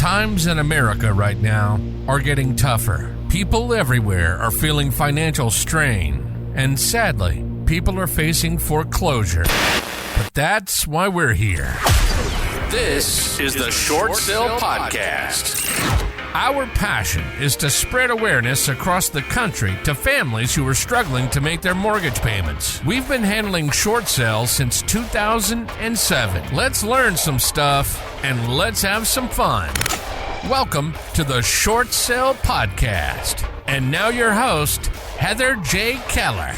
Times in America right now are getting tougher. People everywhere are feeling financial strain, and sadly, people are facing foreclosure. But that's why we're here. This is the Short Sale Podcast. Our passion is to spread awareness across the country to families who are struggling to make their mortgage payments. We've been handling short sales since 2007. Let's learn some stuff and let's have some fun. Welcome to the Short Sale Podcast. And now your host, Heather J. Keller.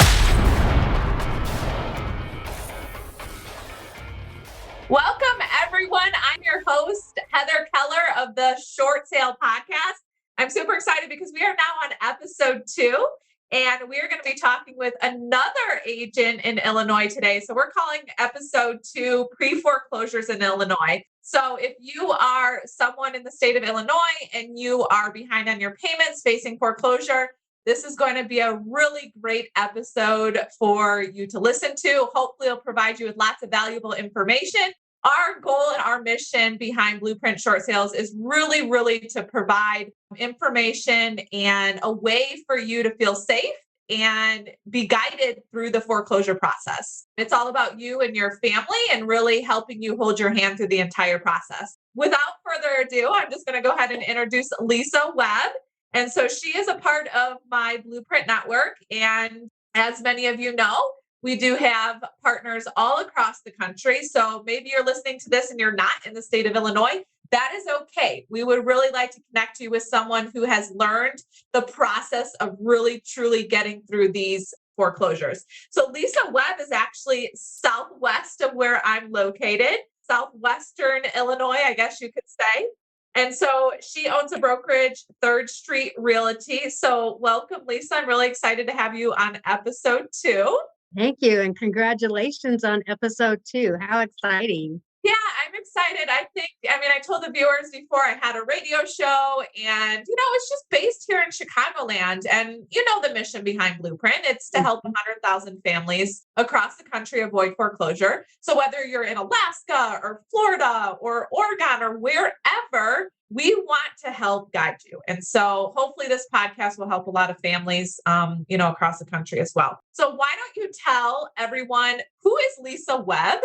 Welcome, everyone. I'm your host, Heather Keller of the Short Sale Podcast. I'm super excited because we are now on episode 2, and we're going to be talking with another agent in Illinois today. So we're calling episode 2 Pre-Foreclosures in Illinois. So if you are someone in the state of Illinois and you are behind on your payments, facing foreclosure, this is going to be a really great episode for you to listen to. Hopefully, it'll provide you with lots of valuable information. Our goal and our mission behind Blueprint Short Sales is really to provide information and a way for you to feel safe and be guided through the foreclosure process. It's all about you and your family and really helping you hold your hand through the entire process. Without further ado, I'm just going to go ahead and introduce Lisa Webb. And so she is a part of my Blueprint network. And as many of you know, we do have partners all across the country. So maybe you're listening to this and you're not in the state of Illinois. That is okay. We would really like to connect you with someone who has learned the process of really, truly getting through these foreclosures. So Lisa Webb is actually southwest of where I'm located, southwestern Illinois, I guess you could say. And so she owns a brokerage, 3rd Street Realty. So welcome, Lisa. I'm really excited to have you on episode 2. Thank you. And congratulations on episode 2. How exciting. Yeah, I'm excited. I told the viewers before I had a radio show and, it's just based here in Chicagoland. And the mission behind Blueprint, it's to help 100,000 families across the country avoid foreclosure. So whether you're in Alaska or Florida or Oregon or wherever, we want to help guide you. And so hopefully this podcast will help a lot of families, across the country as well. So why don't you tell everyone, who is Lisa Webb?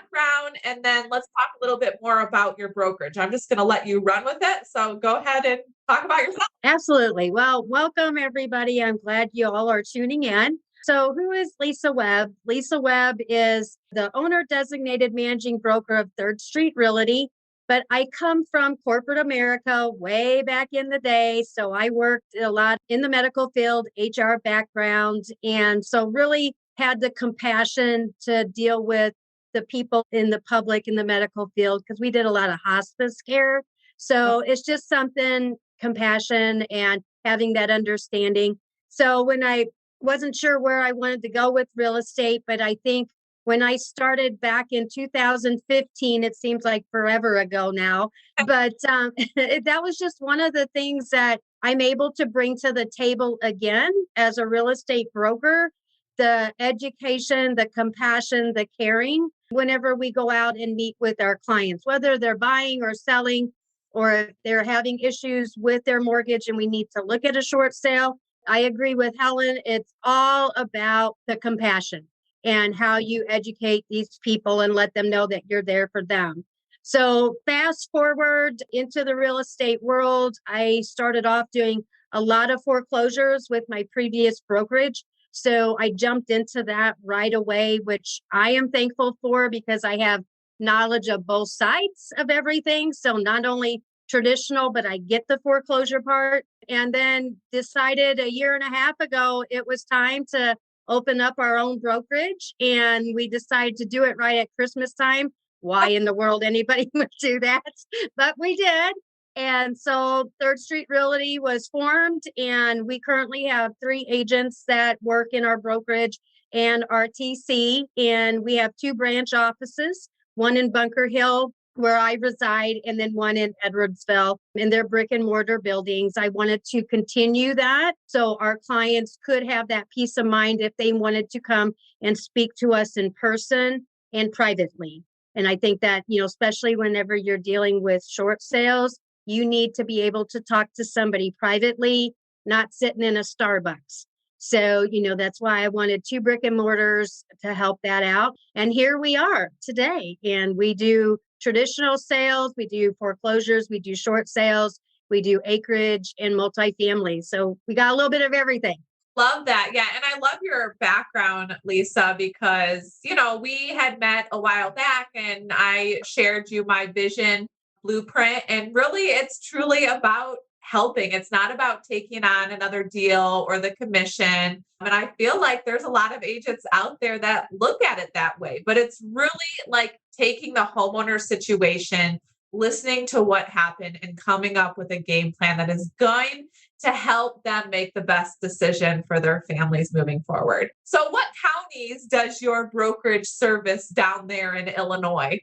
Background, and then let's talk a little bit more about your brokerage. I'm just going to let you run with it. So go ahead and talk about yourself. Absolutely. Well, welcome everybody. I'm glad you all are tuning in. So who is Lisa Webb? Lisa Webb is the owner designated managing broker of 3rd Street Realty, but I come from corporate America way back in the day. So I worked a lot in the medical field, HR background, and so really had the compassion to deal with the people in the public in the medical field because we did a lot of hospice care. So it's just something, compassion and having that understanding. So when I wasn't sure where I wanted to go with real estate, but I think when I started back in 2015, it seems like forever ago now, but that was just one of the things that I'm able to bring to the table again as a real estate broker. The education, the compassion, the caring, whenever we go out and meet with our clients, whether they're buying or selling, or if they're having issues with their mortgage and we need to look at a short sale. I agree with Helen. It's all about the compassion and how you educate these people and let them know that you're there for them. So fast forward into the real estate world, I started off doing a lot of foreclosures with my previous brokerage. So I jumped into that right away, which I am thankful for because I have knowledge of both sides of everything. So not only traditional, but I get the foreclosure part. And then decided a year and a half ago, it was time to open up our own brokerage. And we decided to do it right at Christmas time. Why in the world anybody would do that? But we did. And so 3rd Street Realty was formed, and we currently have 3 agents that work in our brokerage and RTC. And we have 2 branch offices, one in Bunker Hill, where I reside, and then one in Edwardsville, in their brick and mortar buildings. I wanted to continue that so our clients could have that peace of mind if they wanted to come and speak to us in person and privately. And I think that, especially whenever you're dealing with short sales, you need to be able to talk to somebody privately, not sitting in a Starbucks. So, that's why I wanted 2 brick and mortars to help that out. And here we are today. And we do traditional sales, we do foreclosures, we do short sales, we do acreage and multifamily. So we got a little bit of everything. Love that. Yeah. And I love your background, Lisa, because, we had met a while back and I shared you my vision blueprint. And really, it's truly about helping. It's not about taking on another deal or the commission. And I feel like there's a lot of agents out there that look at it that way, but it's really like taking the homeowner situation, listening to what happened and coming up with a game plan that is going to help them make the best decision for their families moving forward. So what counties does your brokerage service down there in Illinois?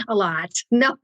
A lot. No.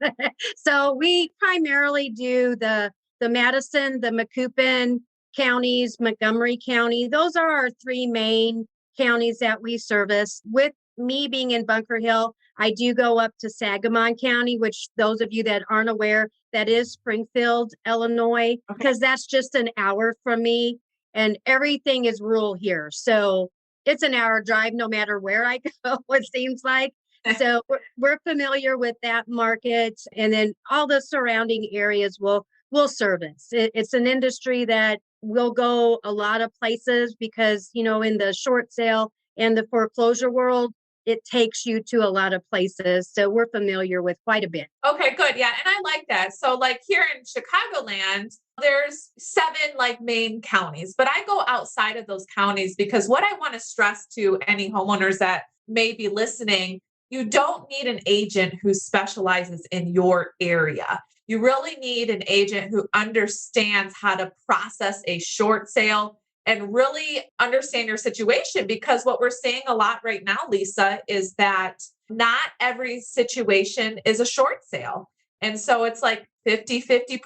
So we primarily do the Madison, the Macoupin counties, Montgomery County. Those are our 3 main counties that we service. With me being in Bunker Hill, I do go up to Sangamon County, which those of you that aren't aware, that is Springfield, Illinois, because that's just an hour from me and everything is rural here. So it's an hour drive no matter where I go, it seems like. So we're familiar with that market, and then all the surrounding areas will service. It's an industry that will go a lot of places because, in the short sale and the foreclosure world, it takes you to a lot of places. So we're familiar with quite a bit. Okay, good. Yeah. And I like that. So like here in Chicagoland, there's 7 like main counties, but I go outside of those counties because what I want to stress to any homeowners that may be listening, you don't need an agent who specializes in your area. You really need an agent who understands how to process a short sale and really understand your situation, because what we're seeing a lot right now, Lisa, is that not every situation is a short sale. And so it's like 50%.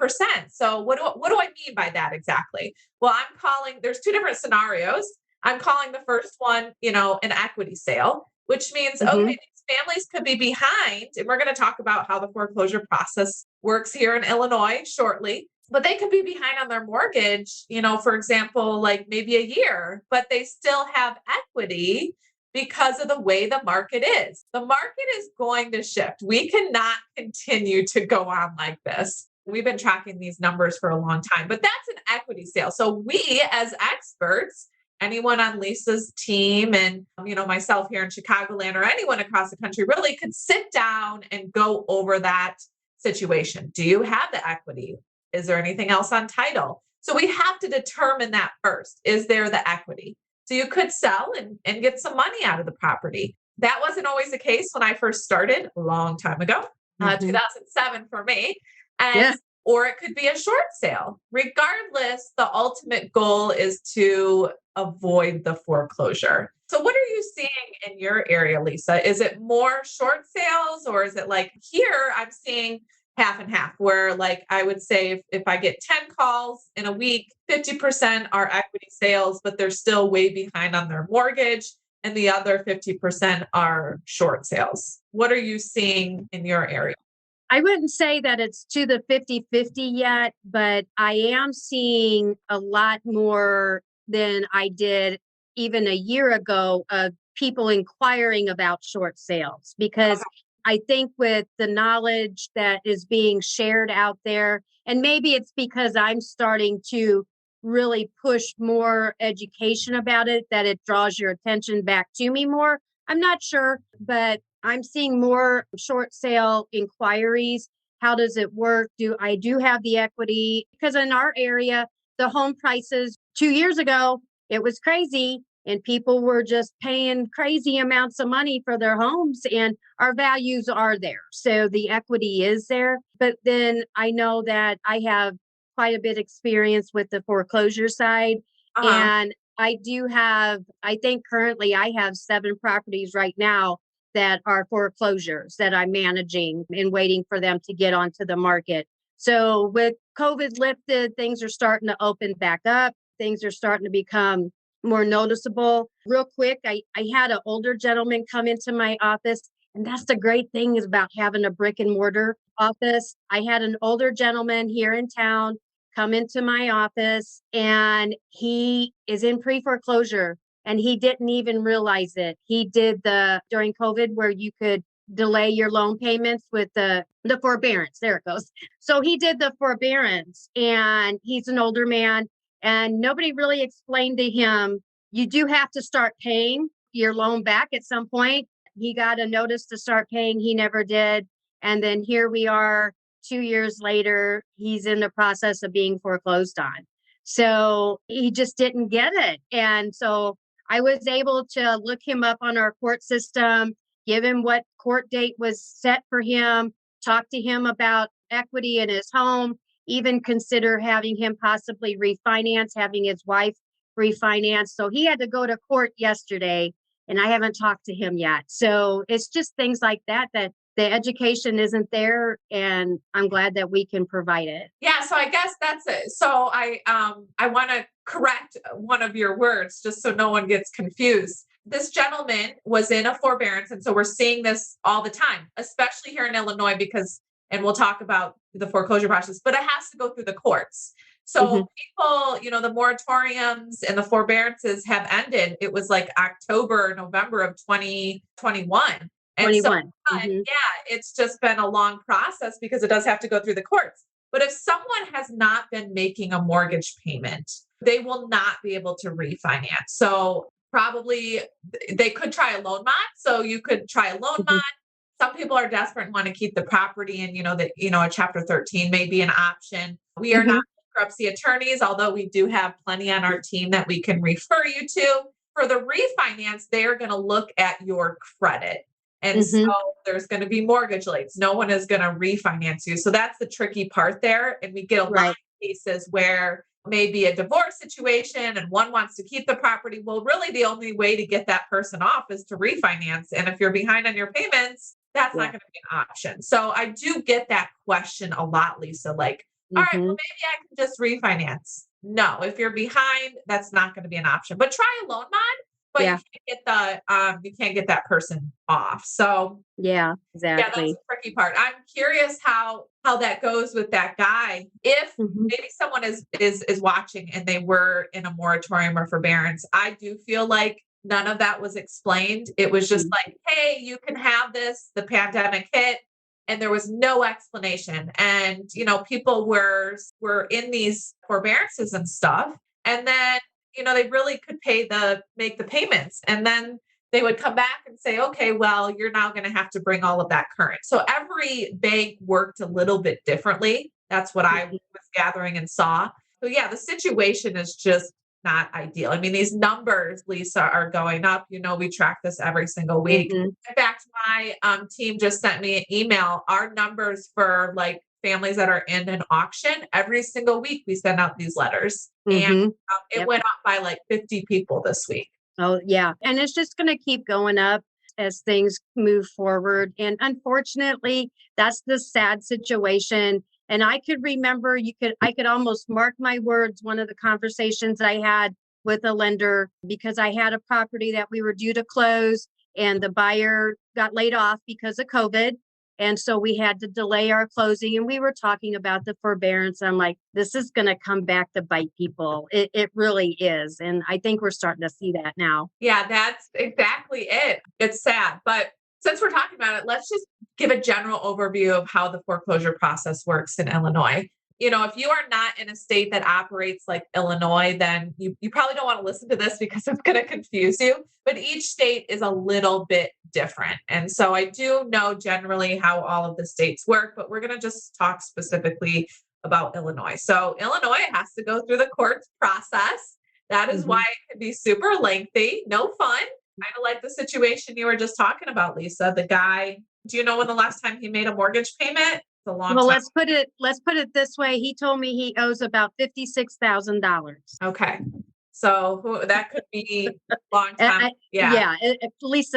So what do I mean by that exactly? Well, I'm calling, there's 2 different scenarios. I'm calling the first one, an equity sale, which means, okay, these families could be behind. And we're going to talk about how the foreclosure process works here in Illinois shortly. But they could be behind on their mortgage, for example, like maybe a year, but they still have equity because of the way the market is. The market is going to shift. We cannot continue to go on like this. We've been tracking these numbers for a long time, but that's an equity sale. So we as experts, anyone on Lisa's team and, myself here in Chicagoland or anyone across the country really could sit down and go over that situation. Do you have the equity? Is there anything else on title? So we have to determine that first. Is there the equity? So you could sell and get some money out of the property. That wasn't always the case when I first started a long time ago, 2007 for me. Or it could be a short sale. Regardless, the ultimate goal is to avoid the foreclosure. So what are you seeing in your area, Lisa? Is it more short sales, or is it like here I'm seeing half and half, where like I would say if I get 10 calls in a week, 50% are equity sales, but they're still way behind on their mortgage, and the other 50% are short sales. What are you seeing in your area? I wouldn't say that it's to the 50-50 yet, but I am seeing a lot more than I did even a year ago of people inquiring about short sales, because I think with the knowledge that is being shared out there, and maybe it's because I'm starting to really push more education about it, that it draws your attention back to me more. I'm not sure, but I'm seeing more short sale inquiries. How does it work? I do have the equity? Because in our area, the home prices 2 years ago, it was crazy. And people were just paying crazy amounts of money for their homes, and our values are there. So the equity is there. But then I know that I have quite a bit experience with the foreclosure side. And I do have, I think currently I have 7 properties right now that are foreclosures that I'm managing and waiting for them to get onto the market. So with COVID lifted, things are starting to open back up. Things are starting to become more noticeable. Real quick, I had an older gentleman come into my office. And that's the great thing is about having a brick and mortar office. I had an older gentleman here in town come into my office, and he is in pre-foreclosure and he didn't even realize it. He did during COVID where you could delay your loan payments with the forbearance. There it goes. So he did the forbearance, and he's an older man, and nobody really explained to him, you do have to start paying your loan back at some point. He got a notice to start paying. He never did. And then here we are 2 years later, he's in the process of being foreclosed on. So he just didn't get it. And so I was able to look him up on our court system, give him what court date was set for him, talk to him about equity in his home, even consider having him possibly refinance, having his wife refinance. So he had to go to court yesterday, and I haven't talked to him yet. So it's just things like that the education isn't there, and I'm glad that we can provide it. Yeah, so I guess that's it. So I want to correct one of your words just so no one gets confused. This gentleman was in a forbearance, and so we're seeing this all the time, especially here in Illinois and we'll talk about the foreclosure process, but it has to go through the courts. So people, the moratoriums and the forbearances have ended. It was like October, November of 2021. And 21. yeah, it's just been a long process because it does have to go through the courts. But if someone has not been making a mortgage payment, they will not be able to refinance. So probably they could try a loan mod. So you could try a loan mod. Some people are desperate and want to keep the property, and a Chapter 13 may be an option. We are not bankruptcy attorneys, although we do have plenty on our team that we can refer you to. For the refinance, they are going to look at your credit. And so there's going to be mortgage rates. No one is going to refinance you. So that's the tricky part there. And we get a lot of cases where maybe a divorce situation and one wants to keep the property. Well, really the only way to get that person off is to refinance. And if you're behind on your payments, that's not going to be an option. So I do get that question a lot, Lisa, like, all right, well, maybe I can just refinance. No, if you're behind, that's not going to be an option. But try a loan mod. But you can't get that person off. So yeah, exactly. Yeah, that's the tricky part. I'm curious how that goes with that guy. If maybe someone is watching and they were in a moratorium or forbearance, I do feel like none of that was explained. It was just like, hey, you can have this. The pandemic hit, and there was no explanation. And people were in these forbearances and stuff, and then they really could make the payments. And then they would come back and say, okay, well, you're now going to have to bring all of that current. So every bank worked a little bit differently. That's what I was gathering and saw. So yeah, the situation is just not ideal. I mean, these numbers, Lisa, are going up. We track this every single week. In fact, my team just sent me an email. Our numbers for like families that are in an auction, every single week we send out these letters. And it went up by like 50 people this week. Oh, yeah. And it's just going to keep going up as things move forward. And unfortunately, that's the sad situation. And I could remember, I could almost mark my words, one of the conversations I had with a lender, because I had a property that we were due to close, and the buyer got laid off because of COVID. And so we had to delay our closing, and we were talking about the forbearance. I'm like, this is going to come back to bite people. It really is. And I think we're starting to see that now. Yeah, that's exactly it. It's sad. But since we're talking about it, let's just give a general overview of how the foreclosure process works in Illinois. If you are not in a state that operates like Illinois, then you probably don't want to listen to this because it's going to confuse you. But each state is a little bit different. And so I do know generally how all of the states work, but we're going to just talk specifically about Illinois. So Illinois has to go through the court process. That is why it can be super lengthy, no fun. Kind of like the situation you were just talking about, Lisa. The guy, do you know when the last time he made a mortgage payment? It's a long time. Let's put it this way. He told me he owes about $56,000. Okay. So that could be a long time. At least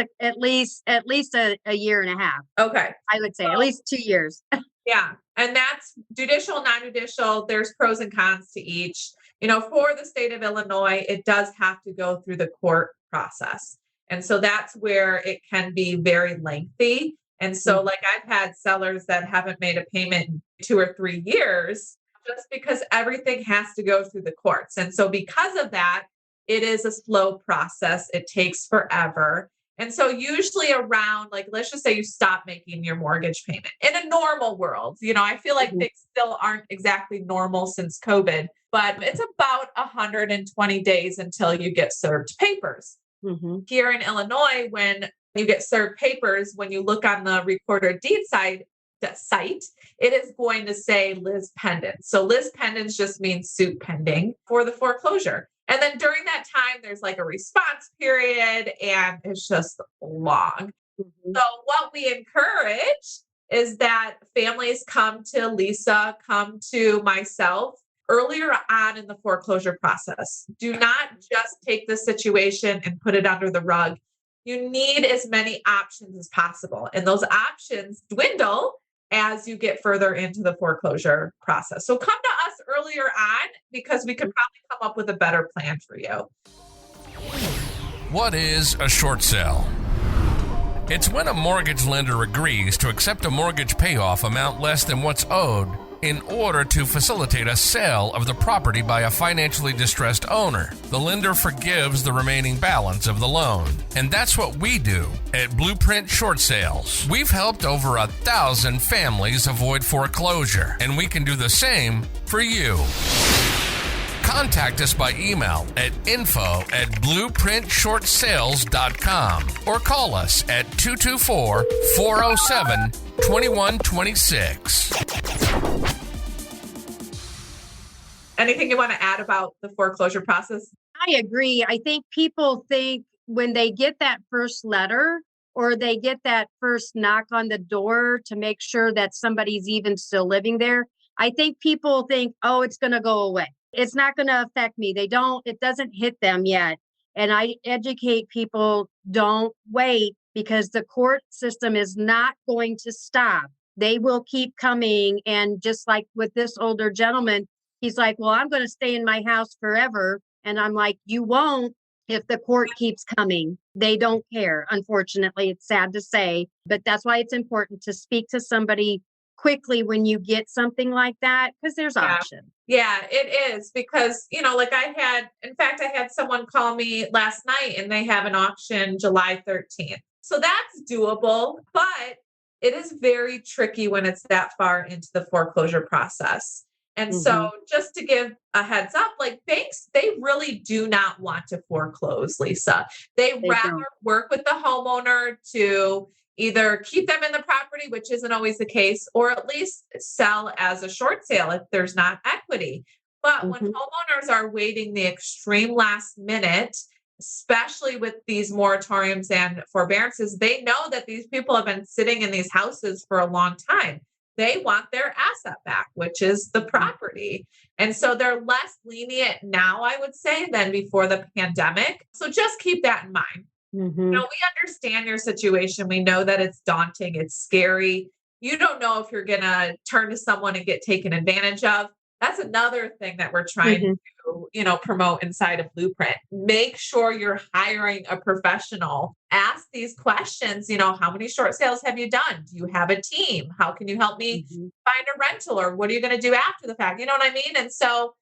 a year and a half. Okay. I would say at least 2 years. Yeah. And that's judicial, non-judicial. There's pros and cons to each. For the state of Illinois, it does have to go through the court process. And so that's where it can be very lengthy. And so, like, I've had sellers that haven't made a payment in 2 or 3 years just because everything has to go through the courts. And so, because of that, it is a slow process. It takes forever. And so, usually around, like, let's just say you stop making your mortgage payment in a normal world. I feel like things still aren't exactly normal since COVID, but it's about 120 days until you get served papers. Here in Illinois, when you get served papers, when you look on the recorder deed site, it is going to say Liz pendant. So Liz pendants just means suit pending for the foreclosure. And then during that time, there's like a response period and it's just long. So what we encourage is that families come to Lisa, come to myself earlier on in the foreclosure process. Do not just take the situation and put it under the rug. You need as many options as possible. And those options dwindle as you get further into the foreclosure process. So come to us earlier on because we could probably come up with a better plan for you. What is a short sale? It's when a mortgage lender agrees to accept a mortgage payoff amount less than what's owed in order to facilitate a sale of the property by a financially distressed owner. The lender forgives the remaining balance of the loan. And that's what we do at Blueprint Short Sales. We've helped over 1,000 families avoid foreclosure, and we can do the same for you. Contact us by email at info@blueprintshortsales.com or call us at 224-407-2126. Anything you want to add about the foreclosure process? I agree. I think people think when they get that first letter or they get that first knock on the door to make sure that somebody's even still living there, I think people think, oh, it's going to go away. It's not going to affect me. It doesn't hit them yet. And I educate people, don't wait because the court system is not going to stop. They will keep coming. And just like with this older gentleman, he's like, well, I'm going to stay in my house forever. And I'm like, you won't if the court keeps coming. They don't care. Unfortunately, it's sad to say, but that's why it's important to speak to somebody quickly when you get something like that, because there's options. Yeah, it is because, like I had someone call me last night and they have an auction July 13th. So that's doable, but it is very tricky when it's that far into the foreclosure process. And so just to give a heads up, like banks, they really do not want to foreclose, Lisa. They rather don't work with the homeowner to either keep them in the property, which isn't always the case, or at least sell as a short sale if there's not equity. But when homeowners are waiting the extreme last minute, especially with these moratoriums and forbearances, they know that these people have been sitting in these houses for a long time. They want their asset back, which is the property. And so they're less lenient now, I would say, than before the pandemic. So just keep that in mind. We understand your situation. We know that it's daunting. It's scary. You don't know if you're going to turn to someone and get taken advantage of. That's another thing that we're trying to, promote inside of Blueprint. Make sure you're hiring a professional. Ask these questions. How many short sales have you done? Do you have a team? How can you help me find a rental? Or what are you going to do after the fact? You know what I mean? And so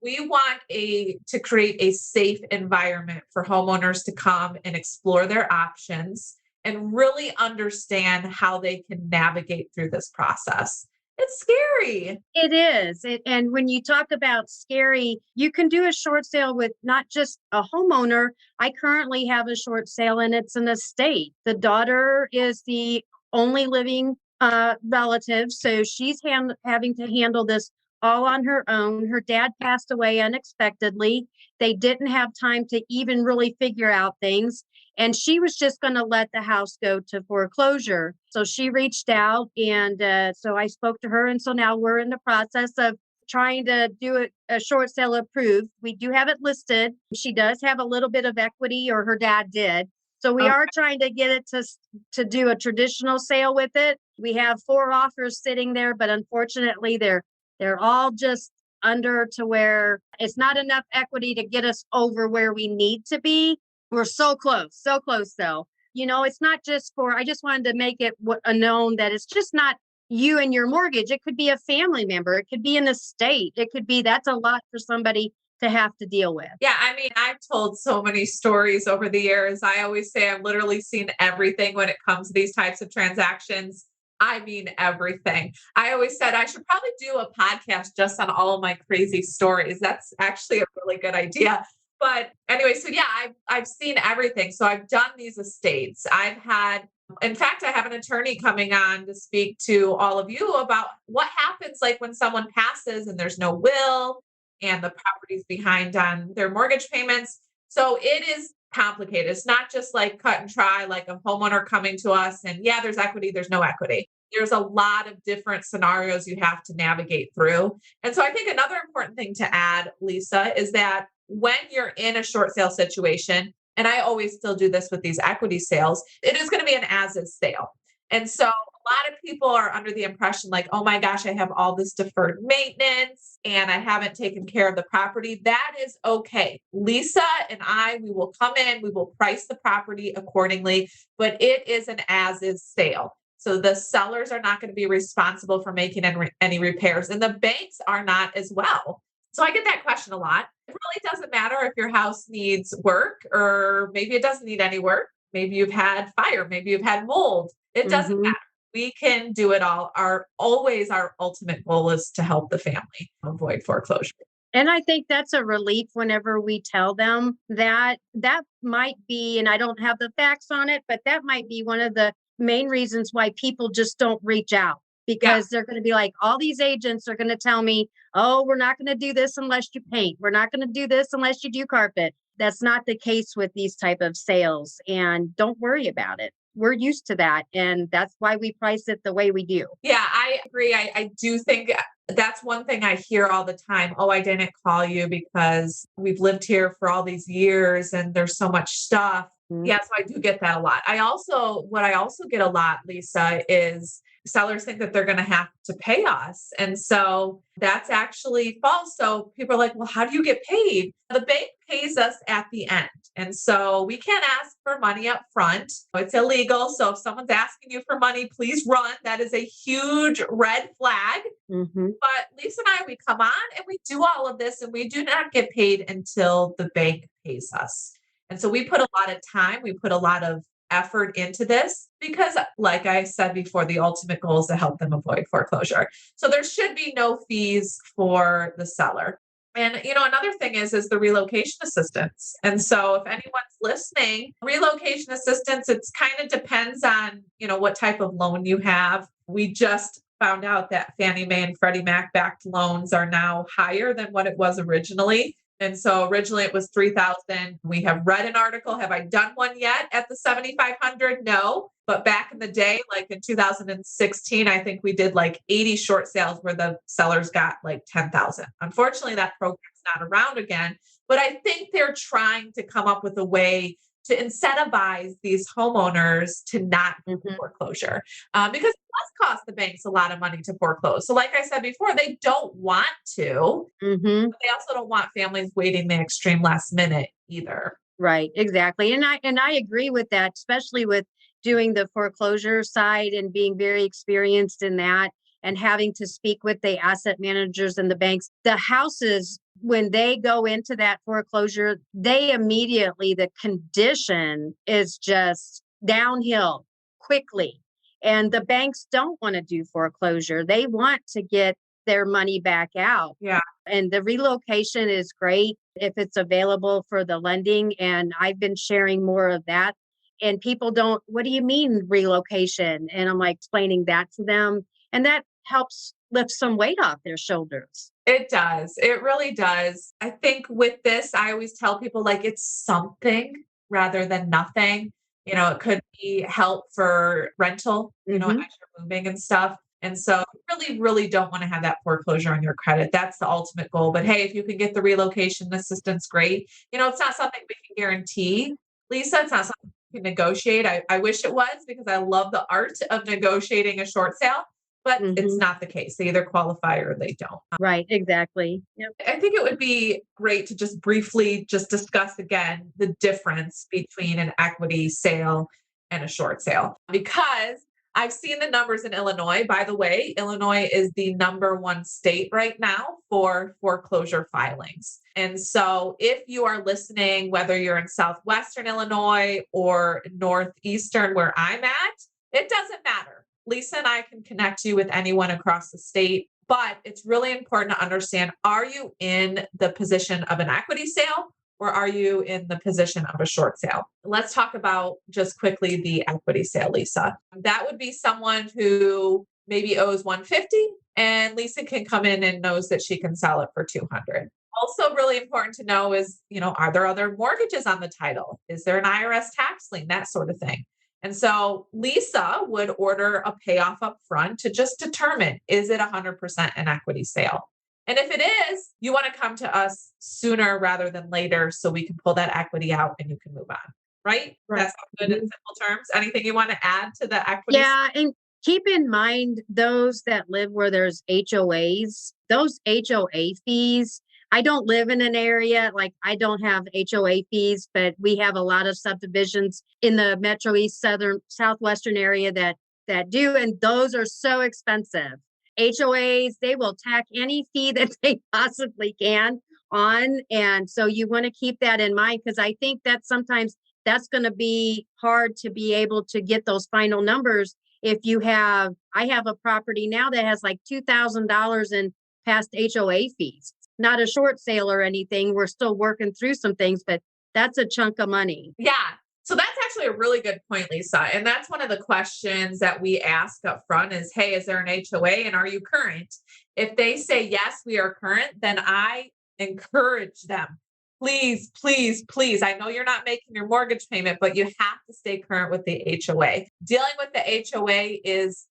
we want to create a safe environment for homeowners to come and explore their options and really understand how they can navigate through this process. It's scary. It is. And when you talk about scary, you can do a short sale with not just a homeowner. I currently have a short sale and it's an estate. The daughter is the only living relative. So she's having to handle this all on her own. Her dad passed away unexpectedly. They didn't have time to even really figure out things. And she was just going to let the house go to foreclosure. So she reached out and so I spoke to her. And so now we're in the process of trying to do a short sale approved. We do have it listed. She does have a little bit of equity, or her dad did. So we are trying to get it to do a traditional sale with it. We have 4 offers sitting there, but unfortunately they're all just under to where it's not enough equity to get us over where we need to be. We're so close though. It's not just I just wanted to make it known that it's just not you and your mortgage. It could be a family member. It could be an estate. It could be, that's a lot for somebody to have to deal with. Yeah, I mean, I've told so many stories over the years. I always say I've literally seen everything when it comes to these types of transactions. I mean, everything. I always said I should probably do a podcast just on all of my crazy stories. That's actually a really good idea. But anyway, so yeah, I've seen everything. So I've done these estates. In fact, I have an attorney coming on to speak to all of you about what happens like when someone passes and there's no will and the property's behind on their mortgage payments. So it is complicated. It's not just like cut and try, like a homeowner coming to us and yeah, there's equity, there's no equity. There's a lot of different scenarios you have to navigate through. And so I think another important thing to add, Lisa, is that when you're in a short sale situation, and I always still do this with these equity sales, it is going to be an as-is sale. And so a lot of people are under the impression like, oh my gosh, I have all this deferred maintenance and I haven't taken care of the property. That is okay. Lisa and I, we will come in, we will price the property accordingly, but it is an as-is sale. So the sellers are not going to be responsible for making any repairs, and the banks are not as well. So I get that question a lot. It really doesn't matter if your house needs work or maybe it doesn't need any work. Maybe you've had fire, maybe you've had mold. It doesn't matter. We can do it all. Our ultimate goal is to help the family avoid foreclosure. And I think that's a relief whenever we tell them that might be, and I don't have the facts on it, but that might be one of the main reasons why people just don't reach out, because they're going to be like, all these agents are going to tell me, oh, we're not going to do this unless you paint. We're not going to do this unless you do carpet. That's not the case with these type of sales. And don't worry about it. We're used to that. And that's why we price it the way we do. Yeah, I agree. I do think that's one thing I hear all the time. Oh, I didn't call you because we've lived here for all these years and there's so much stuff. Yeah, so I do get that a lot. What I also get a lot, Lisa, is sellers think that they're going to have to pay us. And so that's actually false. So people are like, well, how do you get paid? The bank pays us at the end. And so we can't ask for money up front. It's illegal. So if someone's asking you for money, please run. That is a huge red flag. But Lisa and I, we come on and we do all of this and we do not get paid until the bank pays us. And so we put a lot of time, we put a lot of effort into this because, like I said before, the ultimate goal is to help them avoid foreclosure. So there should be no fees for the seller. And, another thing is the relocation assistance. And so if anyone's listening, relocation assistance, it's kind of depends on, what type of loan you have. We just found out that Fannie Mae and Freddie Mac backed loans are now higher than what it was originally. And so originally it was $3,000. We have read an article. Have I done one yet at the $7,500? No. But back in the day, like in 2016, I think we did like 80 short sales where the sellers got like 10,000. Unfortunately, that program's not around again. But I think they're trying to come up with a way to incentivize these homeowners to not do foreclosure because it does cost the banks a lot of money to foreclose. So like I said before, they don't want to, but they also don't want families waiting the extreme last minute either. Right, exactly. And I agree with that, especially with doing the foreclosure side and being very experienced in that and having to speak with the asset managers and the banks. The houses, when they go into that foreclosure, the condition is just downhill quickly. And the banks don't want to do foreclosure. They want to get their money back out. Yeah. And the relocation is great if it's available for the lending. And I've been sharing more of that. And people don't, what do you mean relocation? And I'm like explaining that to them. And that helps lift some weight off their shoulders. It does. It really does. I think with this, I always tell people like it's something rather than nothing. It could be help for rental, as you're moving and stuff. And so you really, really don't want to have that foreclosure on your credit. That's the ultimate goal. But hey, if you can get the relocation assistance, great. It's not something we can guarantee, Lisa. It's not something we can negotiate. I wish it was because I love the art of negotiating a short sale. but it's Mhm. not the case. They either qualify or they don't. Right, exactly. Yep. I think it would be great to just briefly just discuss again the difference between an equity sale and a short sale, because I've seen the numbers in Illinois. By the way, Illinois is the number one state right now for foreclosure filings. And so if you are listening, whether you're in Southwestern Illinois or Northeastern where I'm at, it doesn't matter. Lisa and I can connect you with anyone across the state, but it's really important to understand, are you in the position of an equity sale or are you in the position of a short sale? Let's talk about just quickly the equity sale, Lisa. That would be someone who maybe owes 150 and Lisa can come in and knows that she can sell it for 200. Also really important to know is, are there other mortgages on the title? Is there an IRS tax lien? That sort of thing. And so Lisa would order a payoff up front to just determine, is it 100% an equity sale? And if it is, you want to come to us sooner rather than later so we can pull that equity out and you can move on, right? Right. That's good in Mhm. simple terms. Anything you want to add to the equity? Yeah, and keep in mind those that live where there's HOAs, those HOA fees. I don't live in an area like I don't have HOA fees, but we have a lot of subdivisions in the Metro East, Southern, Southwestern area that do, and those are so expensive. HOAs, they will tack any fee that they possibly can on, and so you want to keep that in mind because I think that sometimes that's going to be hard to be able to get those final numbers. If I have a property now that has like $2,000 in past HOA fees, not a short sale or anything. We're still working through some things, but that's a chunk of money. Yeah. So that's actually a really good point, Lisa. And that's one of the questions that we ask up front is, hey, is there an HOA and are you current? If they say, yes, we are current, then I encourage them. Please, please, please. I know you're not making your mortgage payment, but you have to stay current with the HOA. Dealing with the HOA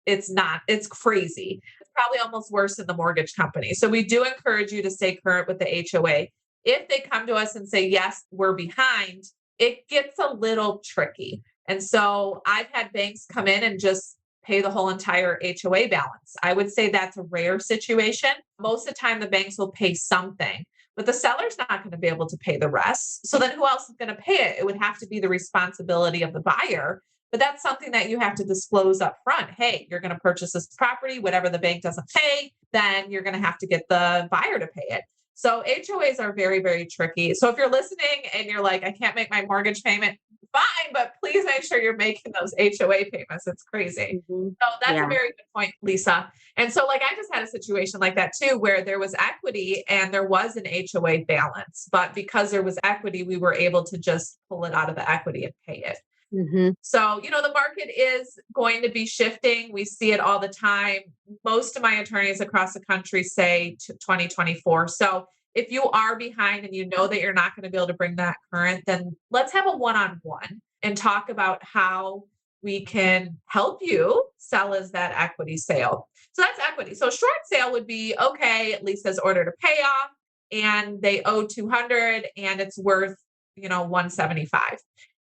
it's crazy. It's probably almost worse than the mortgage company. So we do encourage you to stay current with the HOA. If they come to us and say, yes, we're behind, it gets a little tricky. And so I've had banks come in and just pay the whole entire HOA balance. I would say that's a rare situation. Most of the time, the banks will pay something, but the seller's not going to be able to pay the rest. So then who else is going to pay it? It would have to be the responsibility of the buyer. But that's something that you have to disclose up front. Hey, you're going to purchase this property, whatever the bank doesn't pay, then you're going to have to get the buyer to pay it. So HOAs are very, very tricky. So if you're listening and you're like, I can't make my mortgage payment, fine, but please make sure you're making those HOA payments. It's crazy. Mm-hmm. So that's Yeah. a very good point, Lisa. And so like I just had a situation like that too, where there was equity and there was an HOA balance, but because there was equity, we were able to just pull it out of the equity and pay it. Mm-hmm. So, the market is going to be shifting. We see it all the time. Most of my attorneys across the country say 2024. So if you are behind and you know that you're not going to be able to bring that current, then let's have a one-on-one and talk about how we can help you sell as that equity sale. So that's equity. So short sale would be, okay, Lisa's ordered a payoff and they owe 200 and it's worth, 175.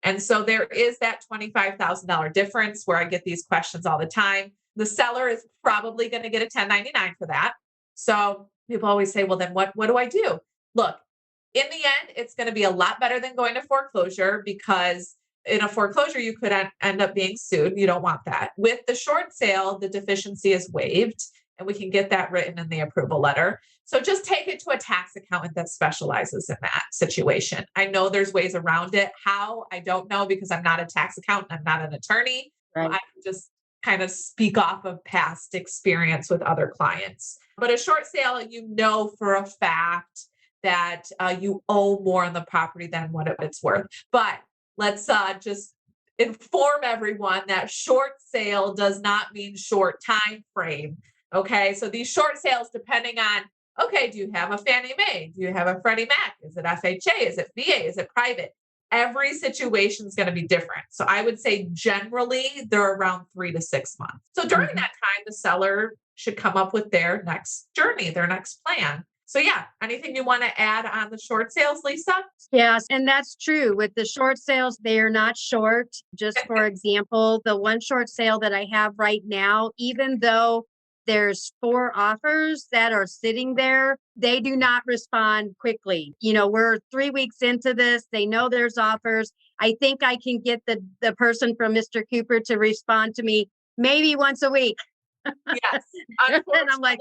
And so there is that $25,000 difference where I get these questions all the time. The seller is probably going to get a 1099 for that. So people always say, well, then what do I do? Look, in the end, it's going to be a lot better than going to foreclosure because in a foreclosure, you could end up being sued. You don't want that. With the short sale, the deficiency is waived and we can get that written in the approval letter. So just take it to a tax accountant that specializes in that situation. I know there's ways around it. How? I don't know because I'm not a tax accountant. I'm not an attorney. Right. I can just kind of speak off of past experience with other clients. But a short sale, you know for a fact that you owe more on the property than what it's worth. But let's just inform everyone that short sale does not mean short time frame. Okay, so these short sales, depending on, okay, do you have a Fannie Mae? Do you have a Freddie Mac? Is it FHA? Is it VA? Is it private? Every situation is going to be different. So I would say generally they're around 3 to 6 months. So during that time, the seller should come up with their next journey, their next plan. So yeah, anything you want to add on the short sales, Lisa? Yes, and that's true. With the short sales, they are not short. Just for example, the one short sale that I have right now, even though there's 4 offers that are sitting there, they do not respond quickly. We're 3 weeks into this. They know there's offers. I think I can get the person from Mr. Cooper to respond to me maybe once a week. Yes. And I'm like,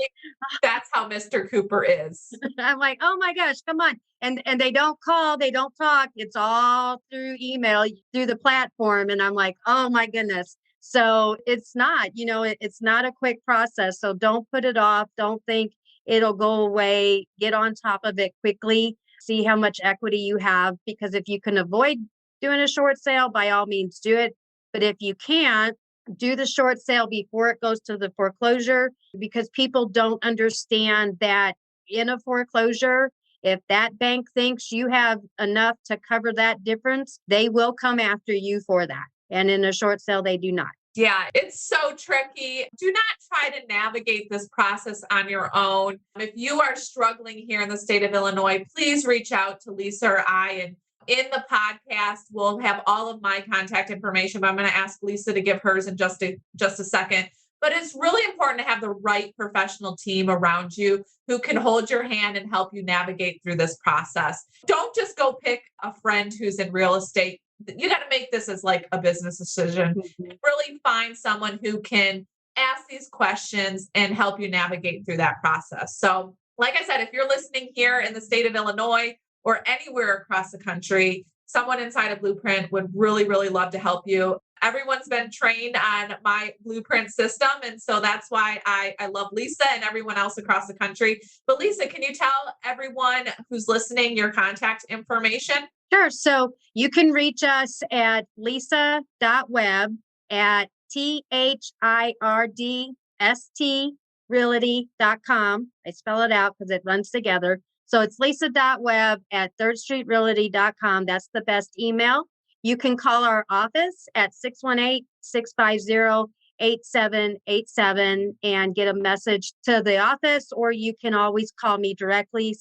that's how Mr. Cooper is. I'm like, oh my gosh, come on. And they don't call, they don't talk. It's all through email, through the platform. And I'm like, oh my goodness. So it's not, it's not a quick process. So don't put it off. Don't think it'll go away. Get on top of it quickly. See how much equity you have, because if you can avoid doing a short sale, by all means do it. But if you can't, do the short sale before it goes to the foreclosure, because people don't understand that in a foreclosure, if that bank thinks you have enough to cover that difference, they will come after you for that. And in a short sale, they do not. Yeah, it's so tricky. Do not try to navigate this process on your own. If you are struggling here in the state of Illinois, please reach out to Lisa or I. And in the podcast, we'll have all of my contact information, but I'm going to ask Lisa to give hers in just a second. But it's really important to have the right professional team around you who can hold your hand and help you navigate through this process. Don't just go pick a friend who's in real estate. You got to make this as like a business decision. Mm-hmm. Really find someone who can ask these questions and help you navigate through that process. So, like I said, if you're listening here in the state of Illinois or anywhere across the country, someone inside of Blueprint would really, really love to help you. Everyone's been trained on my Blueprint system. And so that's why I love Lisa and everyone else across the country. But Lisa, can you tell everyone who's listening your contact information? Sure. So you can reach us at lisa.webb at thirdstreetrealty.com. I spell it out because it runs together. So it's lisa.webb at thirdstreetrealty.com. That's the best email. You can call our office at 618-650-8787 and get a message to the office, or you can always call me directly,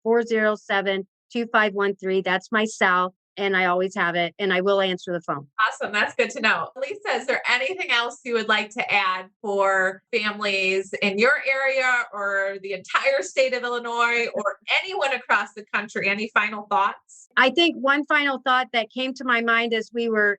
618-407-2513. That's my cell, and I always have it, and I will answer the phone. Awesome. That's good to know. Lisa, is there anything else you would like to add for families in your area or the entire state of Illinois or anyone across the country? Any final thoughts? I think one final thought that came to my mind as we were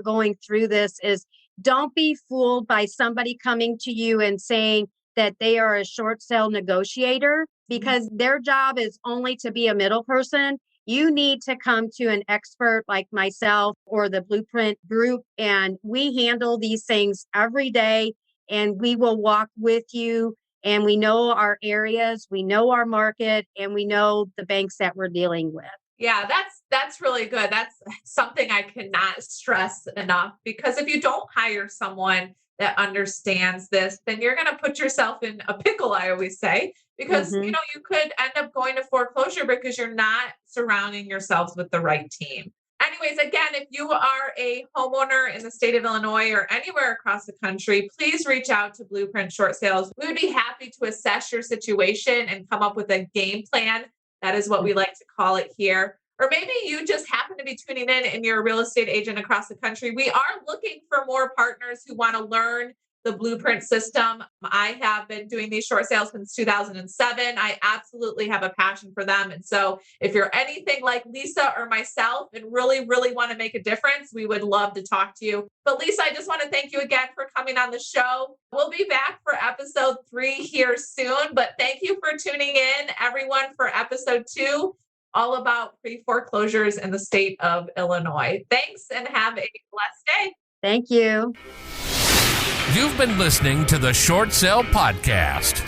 going through this is, don't be fooled by somebody coming to you and saying that they are a short sale negotiator, because their job is only to be a middle person. You need to come to an expert like myself or the Blueprint group, and we handle these things every day, and we will walk with you, and we know our areas, we know our market, and we know the banks that we're dealing with. Yeah, that's really good. That's something I cannot stress enough, because if you don't hire someone that understands this, then you're going to put yourself in a pickle, I always say, because you could end up going to foreclosure because you're not surrounding yourselves with the right team. Anyways, again, if you are a homeowner in the state of Illinois or anywhere across the country, please reach out to Blueprint Short Sales. We would be happy to assess your situation and come up with a game plan. That is what we like to call it here. Or maybe you just happen to be tuning in and you're a real estate agent across the country. We are looking for more partners who want to learn the Blueprint system. I have been doing these short sales since 2007. I absolutely have a passion for them. And so if you're anything like Lisa or myself and really, really want to make a difference, we would love to talk to you. But Lisa, I just want to thank you again for coming on the show. We'll be back for episode 3 here soon, but thank you for tuning in, everyone, for episode 2, all about pre-foreclosures in the state of Illinois. Thanks and have a blessed day. Thank you. You've been listening to the Short Sale Podcast.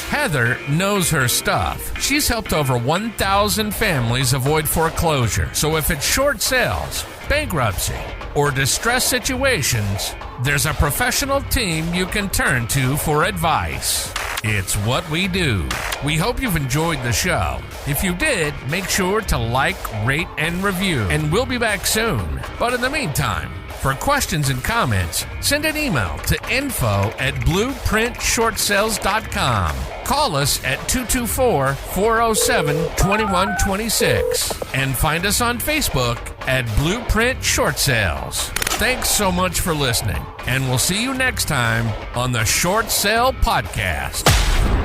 Heather knows her stuff. She's helped over 1,000 families avoid foreclosure. So if it's short sales, bankruptcy, or distressed situations, there's a professional team you can turn to for advice. It's what we do. We hope you've enjoyed the show. If you did, make sure to like, rate, and review. And we'll be back soon. But in the meantime, for questions and comments, send an email to info@blueprintshortsales.com. Call us at 224-407-2126. And find us on Facebook at Blueprint Short Sales. Thanks so much for listening, and we'll see you next time on the Short Sale Podcast.